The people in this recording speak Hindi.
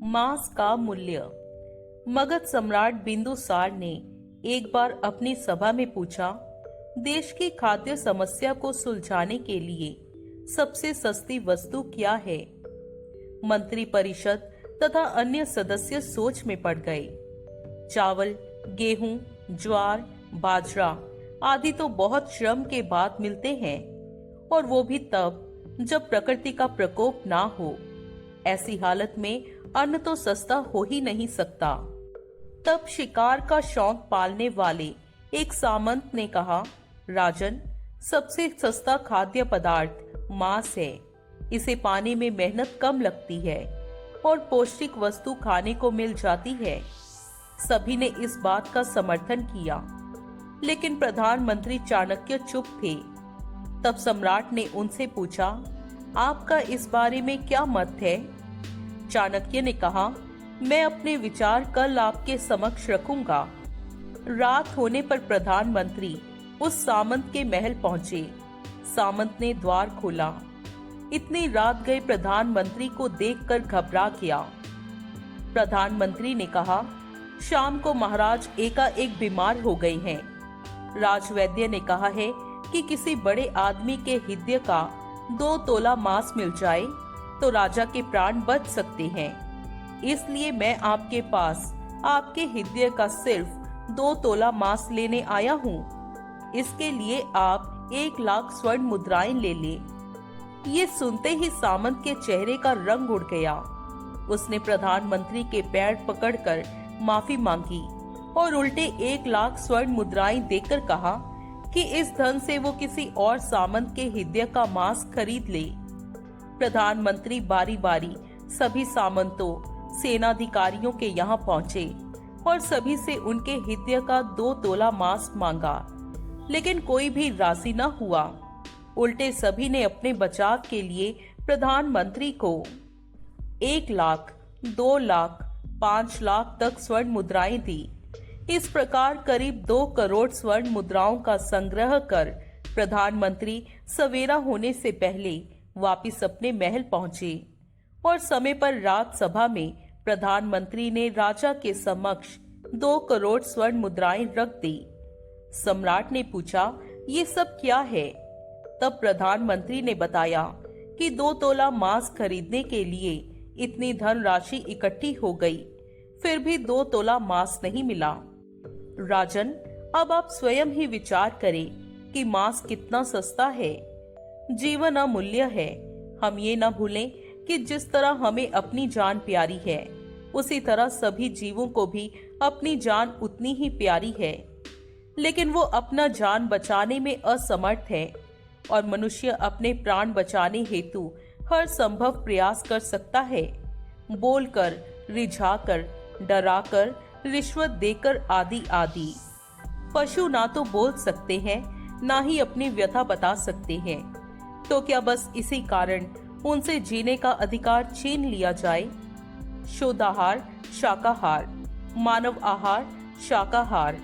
मांस का मूल्य। मगध सम्राट बिंदुसार ने एक बार अपनी सभा में पूछा, देश की खाद्य समस्या को सुलझाने के लिए सबसे सस्ती वस्तु क्या है। मंत्री परिषद तथा अन्य सदस्य सोच में पड़ गए। चावल, गेहूं, ज्वार, बाजरा आदि तो बहुत श्रम के बाद मिलते हैं, और वो भी तब जब प्रकृति का प्रकोप ना हो। ऐसी हालत में अन्न तो सस्ता हो ही नहीं सकता। तब शिकार का शौक पालने वाले एक सामंत ने कहा, राजन, सबसे सस्ता खाद्य पदार्थ मांस है। इसे पाने में मेहनत कम लगती है और पौष्टिक वस्तु खाने को मिल जाती है। सभी ने इस बात का समर्थन किया, लेकिन प्रधानमंत्री चाणक्य चुप थे। तब सम्राट ने उनसे पूछा, आपका इस बारे में क्या मत है। चाणक्य ने कहा, मैं अपने विचार कल आपके समक्ष रखूंगा। रात होने पर प्रधानमंत्री उस सामंत के महल पहुंचे। सामंत ने द्वार खोला। इतनी रात गए प्रधानमंत्री को देखकर घबरा गया। प्रधानमंत्री ने कहा, शाम को महाराज एकाएक बीमार हो गए हैं। राजवैद्य ने कहा है कि किसी बड़े आदमी के हृदय का 2 तोला मांस मिल जाए तो राजा के प्राण बच सकते हैं। इसलिए मैं आपके पास आपके हृदय का सिर्फ 2 तोला मांस लेने आया हूँ। इसके लिए आप 1 लाख स्वर्ण मुद्राएं ले लें। ये सुनते ही सामंत के चेहरे का रंग उड़ गया। उसने प्रधानमंत्री के पैर पकड़कर माफी मांगी और उल्टे 1 लाख स्वर्ण मुद्राएं देकर कहा कि इस धन से वो किसी और सामंत के हृदय का मांस खरीद ले। प्रधानमंत्री बारी बारी सभी सामंतों, सेनाधिकारियों के यहाँ पहुंचे और सभी से उनके हृदय का 2 तोला मांस मांगा, लेकिन कोई भी राजी न हुआ। उल्टे सभी ने अपने बचाव के लिए प्रधानमंत्री को 1 लाख, 2 लाख, 5 लाख तक स्वर्ण मुद्राएं दी। इस प्रकार करीब 2 करोड़ स्वर्ण मुद्राओं का संग्रह कर प्रधानमंत्री सवेरा होने से पहले वापिस अपने महल पहुंचे और समय पर रात सभा में प्रधानमंत्री ने राजा के समक्ष 2 करोड़ स्वर्ण मुद्राएं रख दी। सम्राट ने पूछा, ये सब क्या है। तब प्रधानमंत्री ने बताया कि 2 तोला मांस खरीदने के लिए इतनी धनराशि इकट्ठी हो गई, फिर भी 2 तोला मांस नहीं मिला। राजन, अब आप स्वयं ही विचार करें कि मांस कितना सस्ता है। जीवन अमूल्य है। हम ये न भूलें कि जिस तरह हमें अपनी जान प्यारी है, उसी तरह सभी जीवों को भी अपनी जान उतनी ही प्यारी है। लेकिन वो अपना जान बचाने में असमर्थ है, और मनुष्य अपने प्राण बचाने हेतु हर संभव प्रयास कर सकता है। बोलकर, रिझाकर, डराकर, रिश्वत देकर आदि आदि। पशु ना तो बोल सकते हैं, ना ही अपनी व्यथा बता सकते हैं। तो क्या बस इसी कारण उनसे जीने का अधिकार छीन लिया जाए। शुद्ध आहार शाकाहार, मानव आहार शाकाहार।